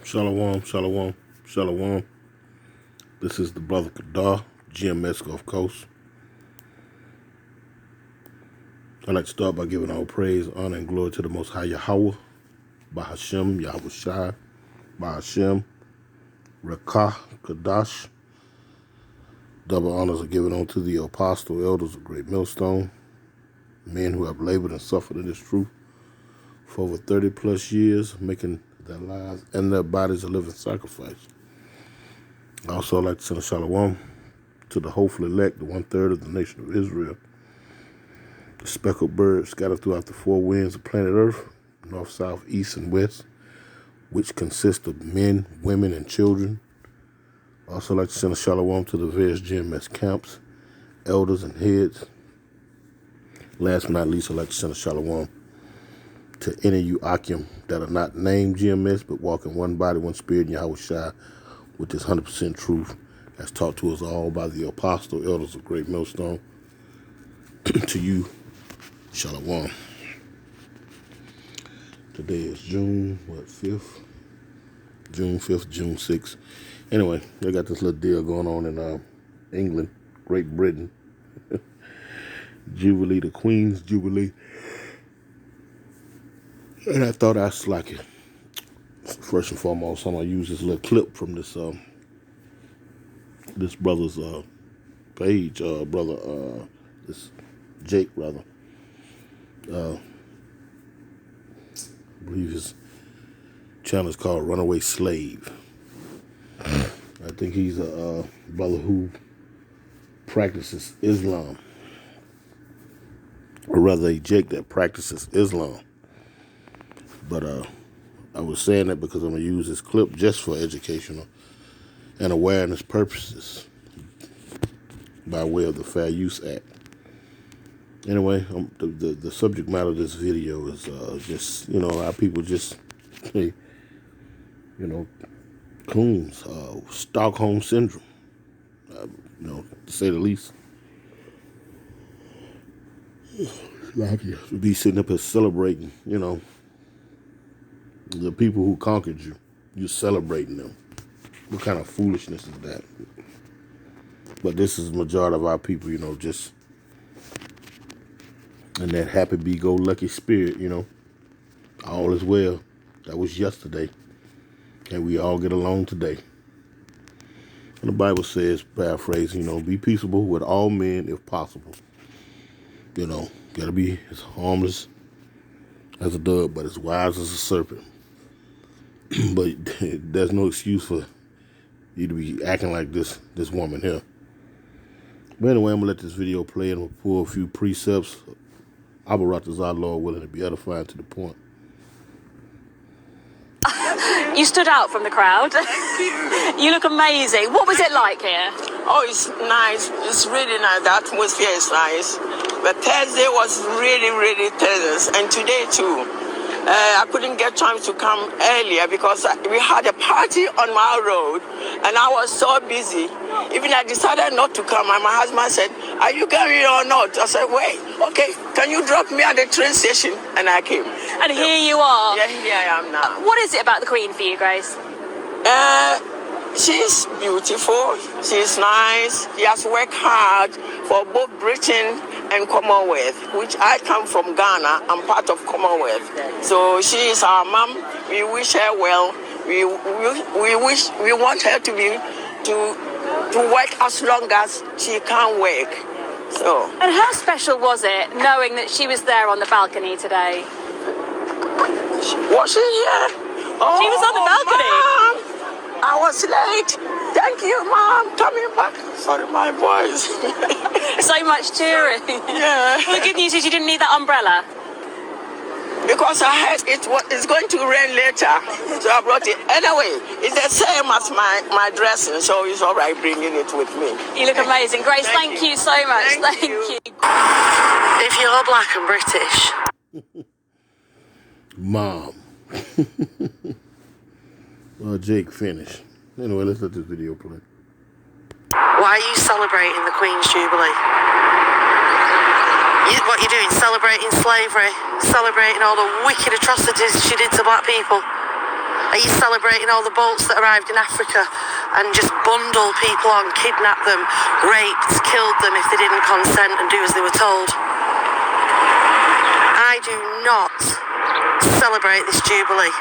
Shalom, shalom, shalom. This is the brother Kadar, GMS Gulf Coast. I'd like to start by giving all praise, honor, and glory to the Most High Yahweh, Bahashem, Yahweh Shai, Bahashem, Rekah, Kadash. Double honors are given unto the apostle, elders of Great Millstone, men who have labored and suffered in this truth for over 30 plus years, making their lives and their bodies a living sacrifice. I also like to send a shalom to the hopeful elect, the 1/3 of the nation of Israel, the speckled birds scattered throughout the four winds of planet Earth, north, south, east, and west, which consist of men, women, and children. I also like to send a shalom to the various GMS camps, elders, and heads. Last but not least, I'd like to send a shalom to any of you Akim that are not named GMS, but walk in one body, one spirit in Yahweh Shai, with this 100% truth as taught to us all by the apostle, elders of Great Millstone. To you, shalom. Today is June 5th? June 5th, June 6th. Anyway, they got this little deal going on in England, Great Britain. Jubilee, the Queen's Jubilee. And I thought I'd slack it. First and foremost, I'm going to use this little clip from this this brother's page, this Jake, rather. I believe his channel is called Runaway Slave. I think he's a brother who practices Islam. Or rather, a Jake that practices Islam. But I was saying that because I'm going to use this clip just for educational and awareness purposes by way of the Fair Use Act. Anyway, the subject matter of this video is just, how people just, coons, Stockholm Syndrome, to say the least. Like you be sitting up here celebrating, the people who conquered you. You're celebrating them. What kind of foolishness is that? But this is the majority of our people, just in that happy-be-go-lucky spirit, all is well. That was yesterday. And we all get along today. And the Bible says, paraphrasing, be peaceable with all men if possible. Gotta be as harmless as a dove, but as wise as a serpent. But there's no excuse for you to be acting like this woman here. But anyway, I'm going to let this video play and we'll pull a few precepts. Abaratazah, Lord willing, to be edifying to the point. You stood out from the crowd. You look amazing. What was it like here? Oh, it's nice. It's really nice. The atmosphere is nice. But Thursday was really, really tense. And today too. I couldn't get time to come earlier because we had a party on my road and I was so busy. Even I decided not to come and my husband said, "Are you going or not?" I said, "Wait, okay, can you drop me at the train station?" And I came. And here you are. Yeah, here I am now. What is it about the Queen for you, Grace? She's beautiful, she's nice, she has worked hard for both Britain and Commonwealth, which I come from Ghana, I'm part of Commonwealth. So she is our mom, we wish her well, we want her to work as long as she can work. So. And how special was it knowing that she was there on the balcony today? Was she here? Oh, she was on the balcony. Mom, I was late. Thank you, Mom. Coming back. Sorry, my voice. So much cheering. Yeah. Well, the good news is you didn't need that umbrella. Because I heard it's going to rain later. So I brought it. Anyway, it's the same as my dressing, so it's all right bringing it with me. You look amazing. Grace, thank you so much. Thank you. If you're black and British. Mom. Well, Jake finished. Anyway, let's let this video play. Why are you celebrating the Queen's Jubilee? What you're doing, celebrating slavery, celebrating all the wicked atrocities she did to black people. Are you celebrating all the boats that arrived in Africa and just bundled people on, kidnapped them, raped, killed them if they didn't consent and do as they were told? I do not celebrate this Jubilee.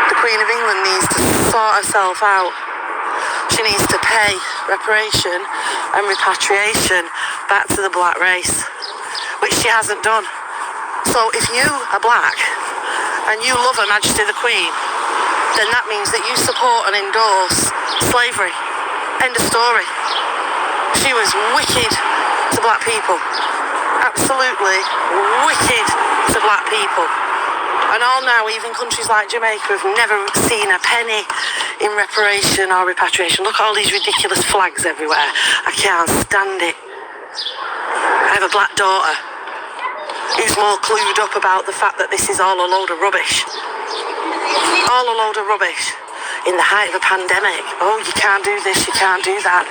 The Queen of England needs to sort herself out. She needs to pay reparation and repatriation back to the black race, which she hasn't done. So if you are black and you love Her Majesty the Queen, then that means that you support and endorse slavery. End of story. She was wicked to black people. Absolutely wicked to black people. And all now, even countries like Jamaica have never seen a penny in reparation or repatriation. Look at all these ridiculous flags everywhere. I can't stand it. I have a black daughter who's more clued up about the fact that this is all a load of rubbish. All a load of rubbish. In the height of a pandemic. Oh, you can't do this, you can't do that.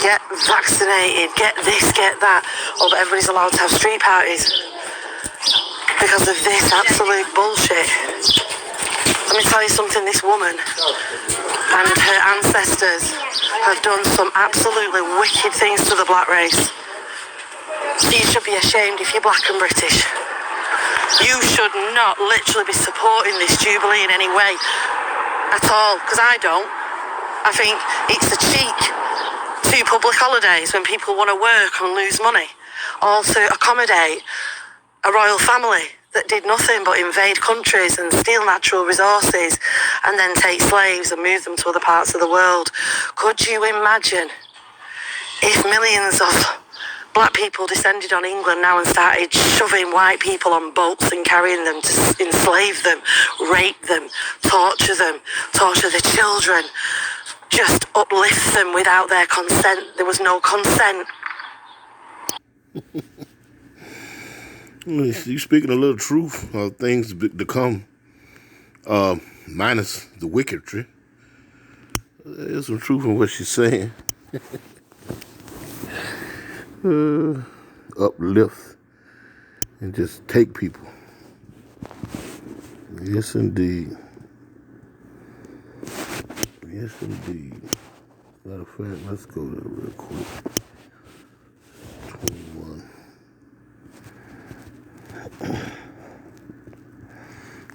Get vaccinated, get this, get that. Oh, but everybody's allowed to have street parties because of this absolute bullshit. Let me tell you something, this woman and her ancestors have done some absolutely wicked things to the black race. You should be ashamed if you're black and British. You should not literally be supporting this Jubilee in any way at all, because I don't. I think it's a cheek to public holidays when people want to work and lose money, or to accommodate a royal family that did nothing but invade countries and steal natural resources and then take slaves and move them to other parts of the world. Could you imagine if millions of black people descended on England now and started shoving white people on boats and carrying them to enslave them, rape them, torture the children, just uplift them without their consent? There was no consent. You speaking a little truth of things to come, minus the wickedry. There's some truth in what she's saying. Uplift and just take people. Yes, indeed. Yes, indeed. Matter of fact, let's go there real quick. 21.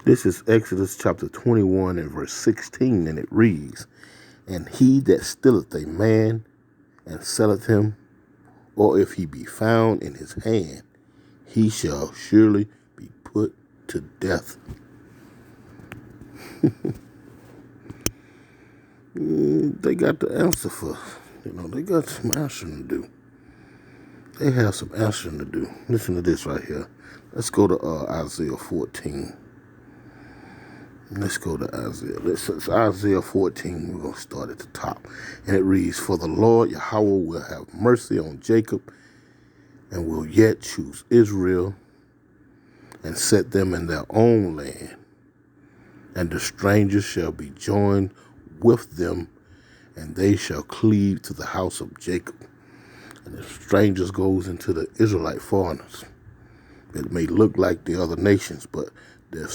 This is Exodus chapter 21 and verse 16, and it reads, "And he that stealeth a man and selleth him, or if he be found in his hand, he shall surely be put to death." They got the answer for, they got some answering to do. They have some answering to do. Listen to this right here. Let's go to Isaiah 14. Let's go to Isaiah. It's Isaiah 14. We're going to start at the top. And it reads, "For the Lord Yahweh will have mercy on Jacob and will yet choose Israel and set them in their own land. And the strangers shall be joined with them, and they shall cleave to the house of Jacob." And the strangers goes into the Israelite foreigners. It may look like the other nations, but their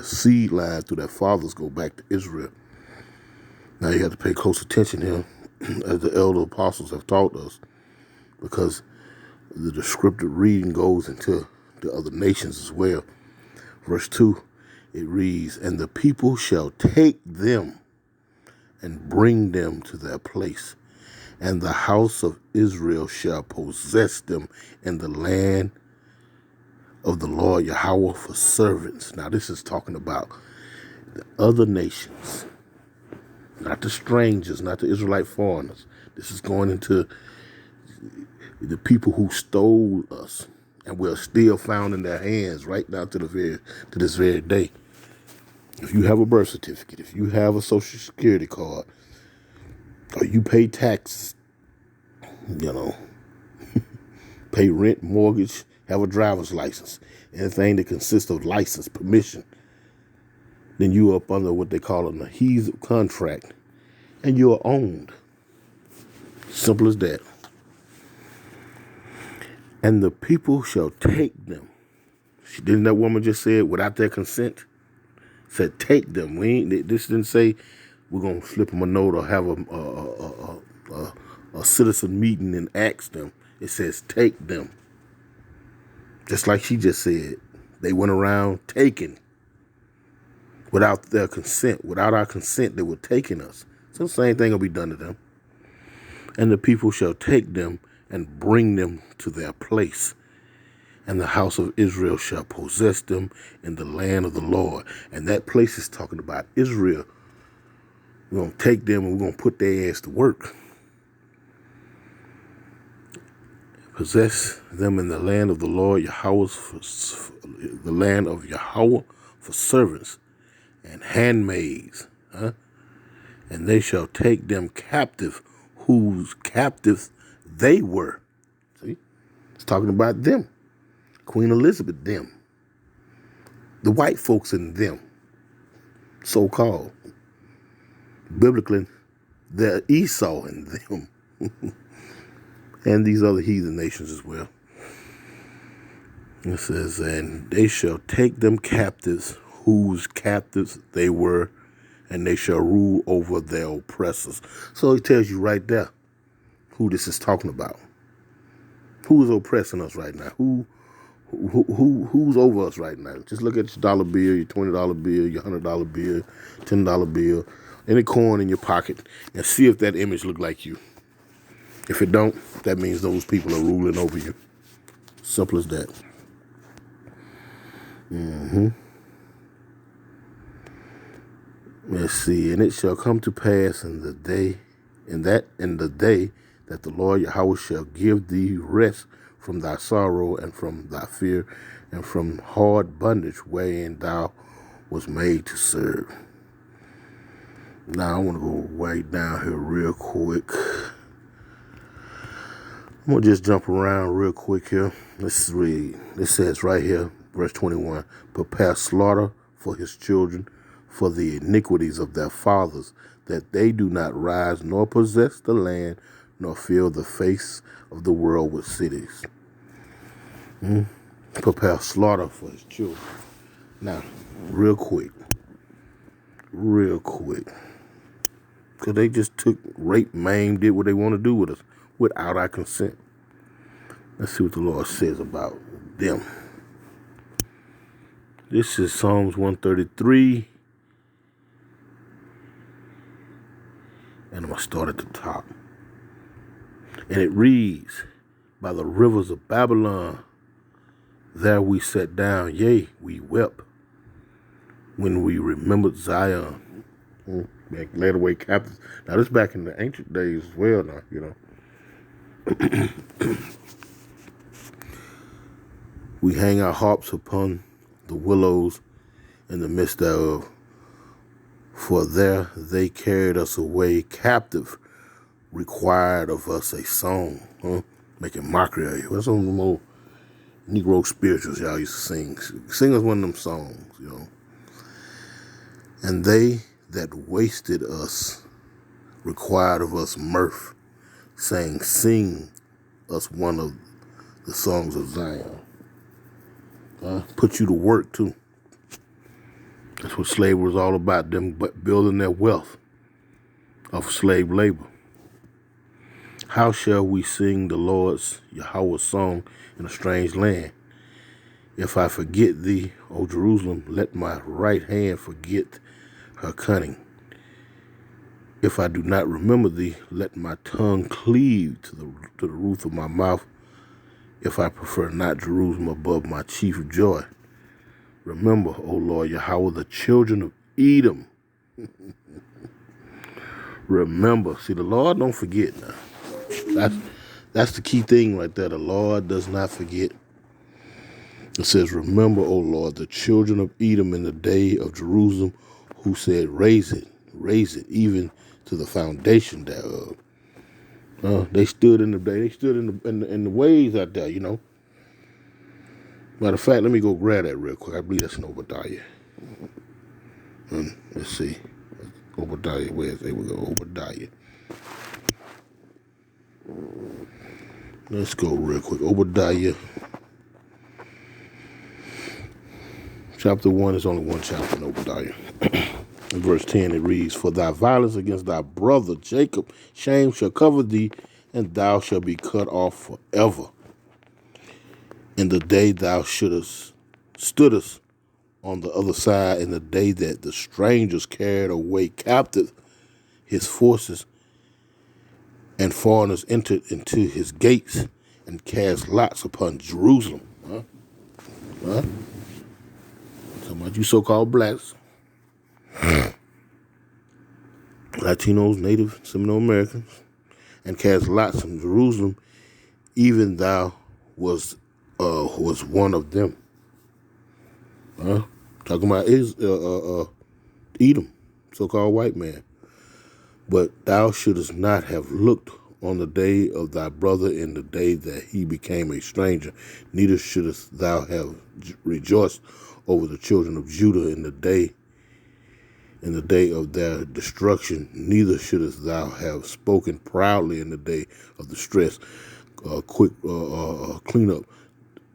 seed line through their fathers go back to Israel. Now you have to pay close attention here, as the elder apostles have taught us, because the descriptive reading goes into the other nations as well. Verse 2, it reads, "And the people shall take them and bring them to their place, and the house of Israel shall possess them in the land of the Lord Yahweh for servants." Now this is talking about the other nations, not the strangers, not the Israelite foreigners. This is going into the people who stole us and were still found in their hands right now to this very day. If you have a birth certificate, if you have a social security card, or you pay taxes, pay rent, mortgage, have a driver's license, anything that consists of license, permission, then you are up under what they call an adhesive contract, and you are owned. Simple as that. "And the people shall take them." Didn't that woman just say it, without their consent? said take them. This didn't say we're gonna flip them a note or have a citizen meeting and ask them. It says take them. Just like she just said, they went around taking without their consent. Without our consent, they were taking us. So the same thing will be done to them. And the people shall take them and bring them to their place. And the house of Israel shall possess them in the land of the Lord. And that place is talking about Israel. We're going to take them and we're going to put their ass to work. Possess them in the land of the Lord, the land of Yahweh for servants and handmaids. And they shall take them captive, whose captives they were. See? It's talking about them. Queen Elizabeth, them. The white folks in them, so-called. Biblically, they're Esau in them. And these other heathen nations as well. It says, and they shall take them captives, whose captives they were, and they shall rule over their oppressors. So it tells you right there who this is talking about. Who is oppressing us right now? Who's over us right now? Just look at your dollar bill, your $20 bill, your $100 bill, $10 bill, any coin in your pocket, and see if that image look like you. If it don't, that means those people are ruling over you. Simple as that. Let's see. And it shall come to pass in the day that the Lord Yahweh shall give thee rest from thy sorrow and from thy fear and from hard bondage wherein thou was made to serve. Now I want to go right down here real quick. I'm going to just jump around real quick here. Let's read. It says right here, verse 21, prepare slaughter for his children for the iniquities of their fathers, that they do not rise nor possess the land, nor fill the face of the world with cities. Prepare slaughter for his children. Now, real quick. Because they just took, raped, maimed, did what they want to do with us without our consent. Let's see what the Lord says about them. This is Psalms 133. And I'm going to start at the top. And it reads, by the rivers of Babylon, there we sat down, yea, we wept, when we remembered Zion. Led away captives. Now, this back in the ancient days as well now, you know. We hang our harps upon the willows in the midst thereof. For there they carried us away captive, required of us a song, making mockery of you. That's one of the old Negro spirituals y'all used to sing. Sing us one of them songs, you know. And they that wasted us required of us mirth, saying, sing us one of the songs of Zion. Put you to work, too. That's what slavery was all about, them building their wealth of slave labor. How shall we sing the Lord's Yahweh's song in a strange land? If I forget thee, O Jerusalem, let my right hand forget her cunning. If I do not remember thee, let my tongue cleave to the roof of my mouth. If I prefer not Jerusalem above my chief joy. Remember, O Lord Yahweh, the children of Edom. Remember. See, the Lord don't forget now. That's the key thing right there. The Lord does not forget. It says, remember, O Lord, the children of Edom in the day of Jerusalem, who said, raise it, even to the foundation thereof. They stood in the day. They stood in the ways out there, you know. Matter of fact, let me go grab that real quick. I believe that's in Obadiah. Let's see. Obadiah, where is it? We go, Obadiah. Let's go real quick. Obadiah, Chapter 1 is only one chapter in Obadiah. In verse 10 it reads, For thy violence against thy brother Jacob, shame shall cover thee, and thou shalt be cut off forever. In the day thou stoodest on the other side, in the day that the strangers carried away captive his forces, and foreigners entered into his gates, and cast lots upon Jerusalem. Huh? Talking about you so-called blacks, Latinos, Native, Seminole Americans, and cast lots on Jerusalem, even thou was one of them. Talking about Edom, so-called white man. But thou shouldest not have looked on the day of thy brother in the day that he became a stranger, neither shouldest thou have rejoiced over the children of Judah in the day of their destruction, neither shouldest thou have spoken proudly in the day of distress. Quick cleanup.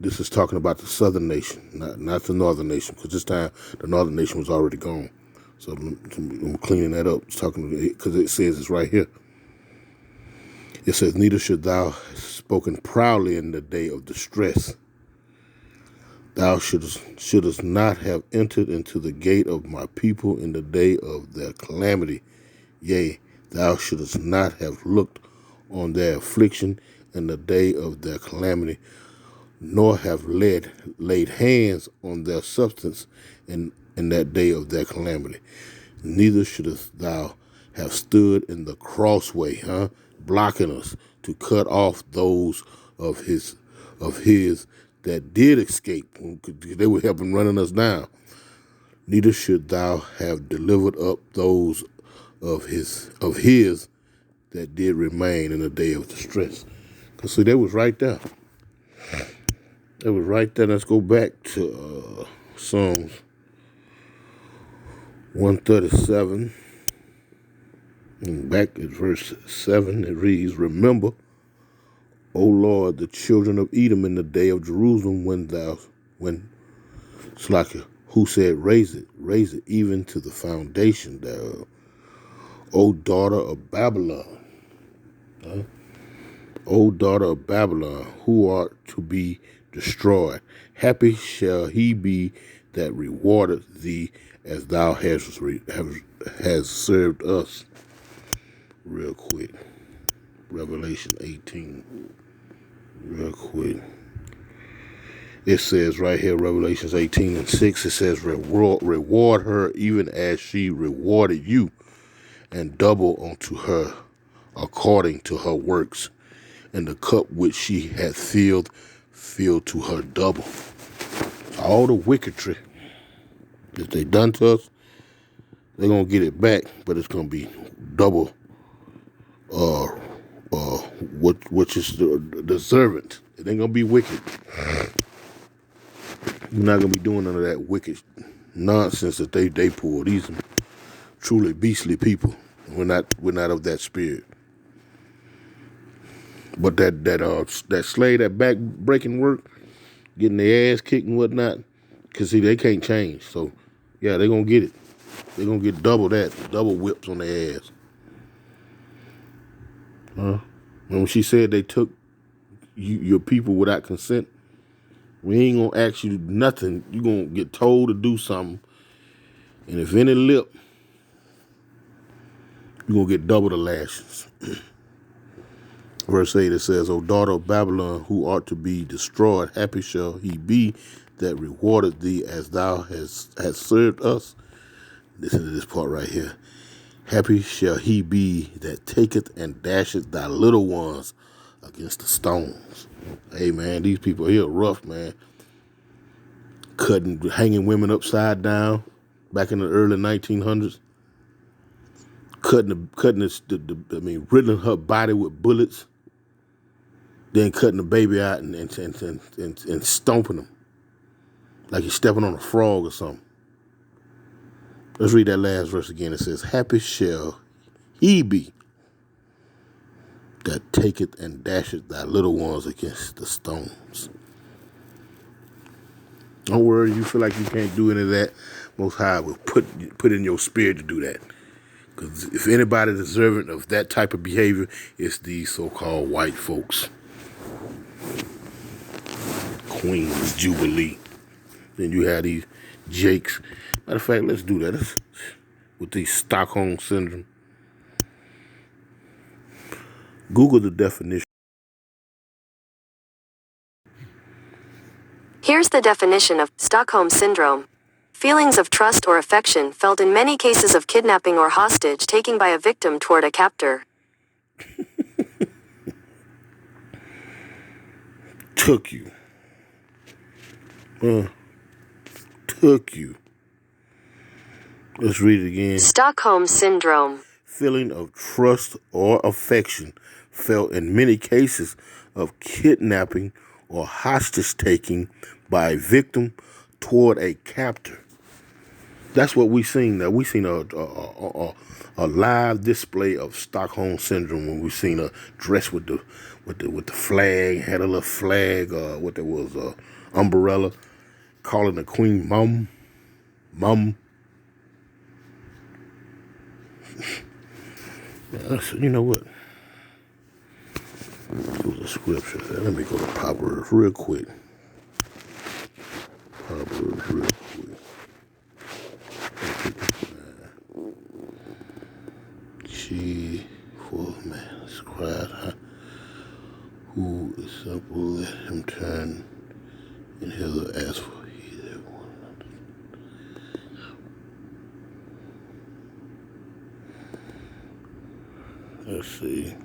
This is talking about the southern nation, not the northern nation, because this time the northern nation was already gone. So I'm cleaning that up. It's talking because it says it's right here. It says, neither should thou have spoken proudly in the day of distress. Thou shouldest not have entered into the gate of my people in the day of their calamity. Yea, thou shouldest not have looked on their affliction in the day of their calamity, nor have laid hands on their substance in that day of their calamity. Neither shouldest thou have stood in the crossway, blocking us to cut off those of his that did escape. They were helping running us down. Neither should thou have delivered up those of his that did remain in the day of distress. Because see, they was right there. It was right there. Let's go back to Psalms 137. And back at verse 7, it reads, Remember, O Lord, the children of Edom in the day of Jerusalem, when Slakia, who said, raise it, even to the foundation thereof. O daughter of Babylon, O daughter of Babylon, who art to be destroyed. Happy shall he be that rewardeth thee as thou hast served us. Real quick. Revelation 18. Real quick. It says right here, Revelations 18:6, it says, reward her even as she rewarded you, and double unto her according to her works. And the cup which she hath filled to her double. All the wickedry that they done to us, they're going to get it back, but it's going to be double which is the servant. It ain't going to be wicked. You're not going to be doing none of that wicked nonsense that they pull. These are truly beastly people. We're not of that spirit. But that slave, that back breaking work, getting their ass kicked and whatnot, because see, they can't change. So, yeah, they're going to get it. They're going to get double whips on their ass. And when she said they took your people without consent, we ain't going to ask you nothing. You're going to get told to do something. And if any lip, you're going to get double the lashes. Verse 8, it says, O daughter of Babylon, who art to be destroyed, happy shall he be that rewarded thee as thou hast served us. Listen to this part right here. Happy shall he be that taketh and dasheth thy little ones against the stones. Hey, man, these people here are rough, man. Hanging women upside down back in the early 1900s. Riddling her body with bullets. Then cutting the baby out and stomping them like you're stepping on a frog or something. Let's read that last verse again. It says, happy shall he be that taketh and dasheth thy little ones against the stones. Don't worry, you feel like you can't do any of that. Most High will put in your spirit to do that. Because if anybody deserving of that type of behavior, it's these so-called white folks. Queen's Jubilee. Then you have these Jakes. Matter of fact, let's do that. With the Stockholm Syndrome. Google the definition. Here's the definition of Stockholm Syndrome. Feelings of trust or affection felt in many cases of kidnapping or hostage taking by a victim toward a captor. Took you. Took you. Let's read it again. Stockholm Syndrome. Feeling of trust or affection felt in many cases of kidnapping or hostage taking by a victim toward a captor. That's what we seen. Now we seen a live display of Stockholm Syndrome when we seen her dressed with the flag, had a little flag, what there was, umbrella, calling the queen mum. You know what? It was a scripture. Let me go to Proverbs real quick. Proverbs real quick. She, for man, cried, who is simple, let him turn and hither as for he that one. Let's see.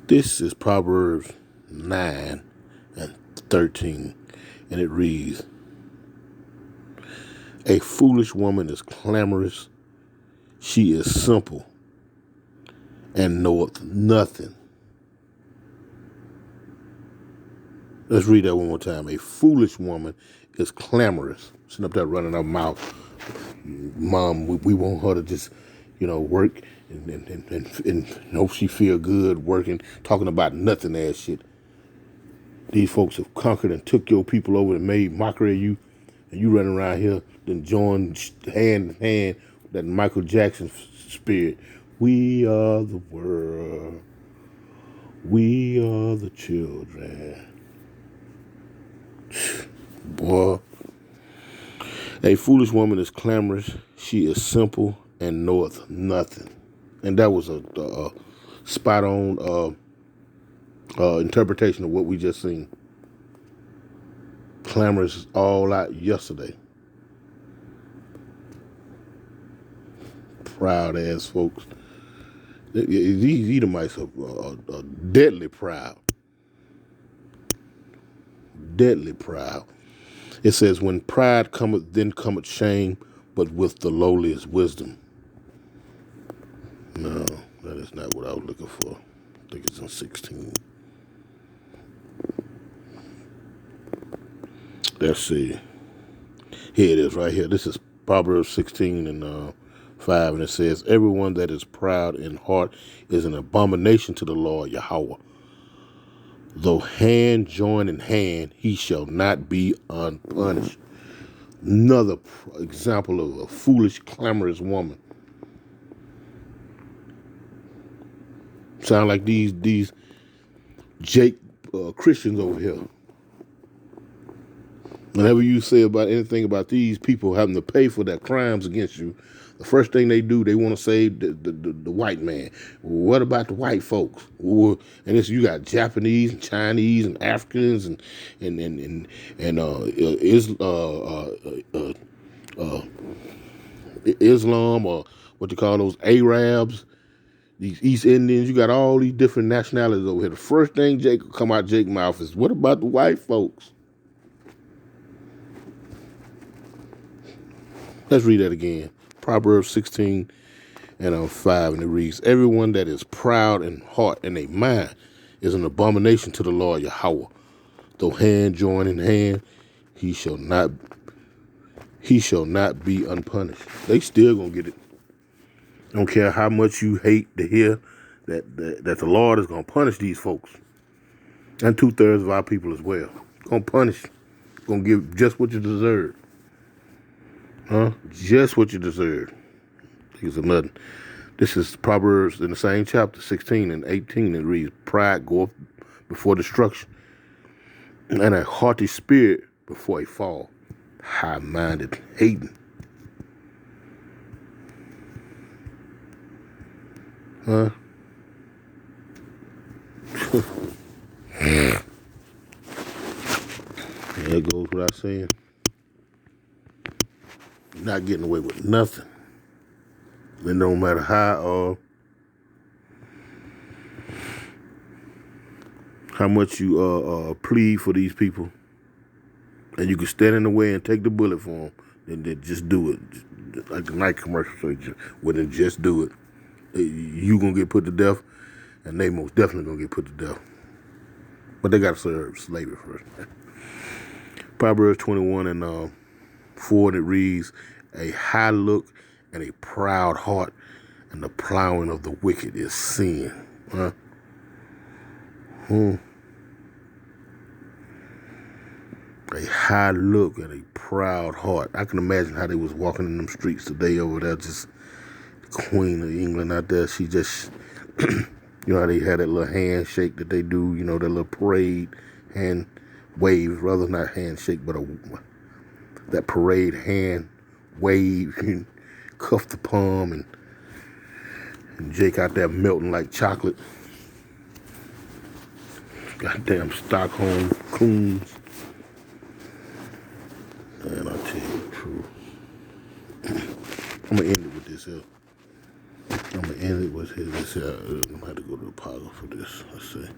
This is Proverbs 9 and 13, and it reads, a foolish woman is clamorous, she is simple, and knoweth nothing. Let's read that one more time. A foolish woman is clamorous, sitting up there running her mouth. Mom, we want her to just, work and hope she feel good working, talking about nothing ass shit. These folks have conquered and took your people over and made mockery of you, and you running around here, then join hand in hand with that Michael Jackson spirit. We are the world. We are the children. Boy. A foolish woman is clamorous. She is simple and knoweth nothing. And that was a spot on interpretation of what we just seen. Clamorous all out yesterday. Proud ass folks. These Edomites are deadly proud. Deadly proud. It says, when pride cometh, then cometh shame, but with the lowly is wisdom. No, that is not what I was looking for. I think it's in 16. Let's see. Here it is right here. This is Proverbs 16 and 5, and it says, everyone that is proud in heart is an abomination to the Lord Yahweh. Though hand join in hand, he shall not be unpunished. Another example of a foolish, clamorous woman. Sound like these Jake Christians over here. Whenever you say about anything about these people having to pay for their crimes against you, the first thing they do, they want to save the white man. What about the white folks? And you got Japanese and Chinese and Africans and Islam, or what you call those Arabs, these East Indians. You got all these different nationalities over here. The first thing Jake come out Jake's mouth is, what about the white folks? Let's read that again. Proverbs 16 and 5, and it reads, everyone that is proud in heart and a mind is an abomination to the Lord Yahweh. Though hand join in hand, he shall not be unpunished. They still gonna get it. Don't care how much you hate to hear that the Lord is gonna punish these folks. And 2/3 of our people as well. Gonna punish. Gonna give just what you deserve. Huh? Just what you deserve. Here's another. This is Proverbs in the same chapter, 16 and 18. It reads, pride goeth before destruction, and a haughty spirit before a fall. High-minded hating. Huh? There goes what I saying. You're not getting away with nothing. It don't matter how much you plead for these people, and you can stand in the way and take the bullet for them. Then just do it. Just like the Nike commercial said, well, then just do it. You gonna get put to death, and they most definitely gonna get put to death. But they gotta serve slavery first. Proverbs 21 and 4, and it reads, a high look and a proud heart, and the plowing of the wicked is sin. Huh? A high look and a proud heart. I can imagine how they was walking in them streets today over there, just the Queen of England out there. She just, you know how they had that little handshake that they do, you know, that little parade hand wave, rather not handshake, but that parade hand wave, and cuff the palm, and Jake out there melting like chocolate. Goddamn Stockholm coons. Man, I'll tell you the truth. I'm gonna end it with this here. I'm gonna end it with this here. I'm gonna have to go to the Apollo for this. Let's see.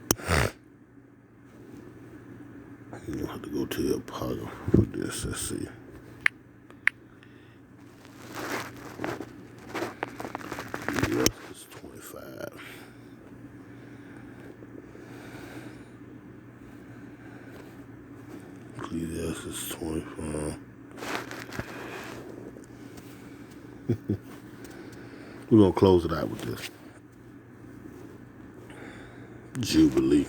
I'm gonna have to go to the Apollo for this. Let's see. Yes, it's 25. Ecclesiastes 25. We're going to close it out with this. Jubilee.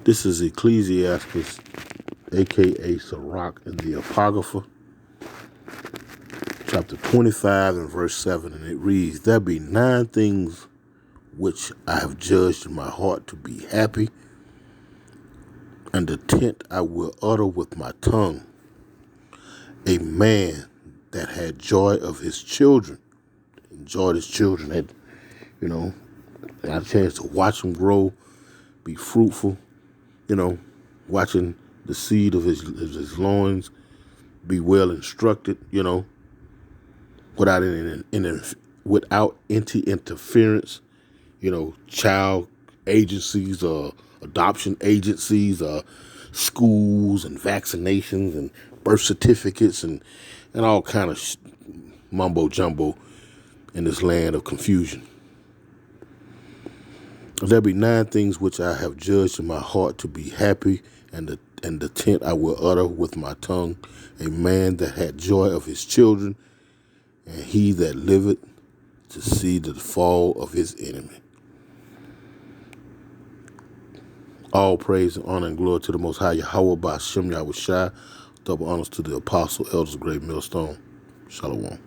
This is Ecclesiastes, a.k.a. Sirach in the Apocrypha, chapter 25 and verse 7, and it reads, there be 9 things which I have judged in my heart to be happy, and the 10th I will utter with my tongue. A man that had joy of his children, enjoyed his children, had, you know, had a chance to watch them grow, be fruitful, you know, watching the seed of his loins be well instructed, you know, without any interference, you know, child agencies or adoption agencies or schools and vaccinations and birth certificates and all kind of mumbo jumbo in this land of confusion. There be 9 things which I have judged in my heart to be happy, and the 10th I will utter with my tongue. A man that had joy of his children, and he that liveth to see the fall of his enemy. All praise and honor and glory to the Most High Yahweh by Hashem Yahweh Shai. Double honors to the apostle, elders of Great Millstone. Shalom.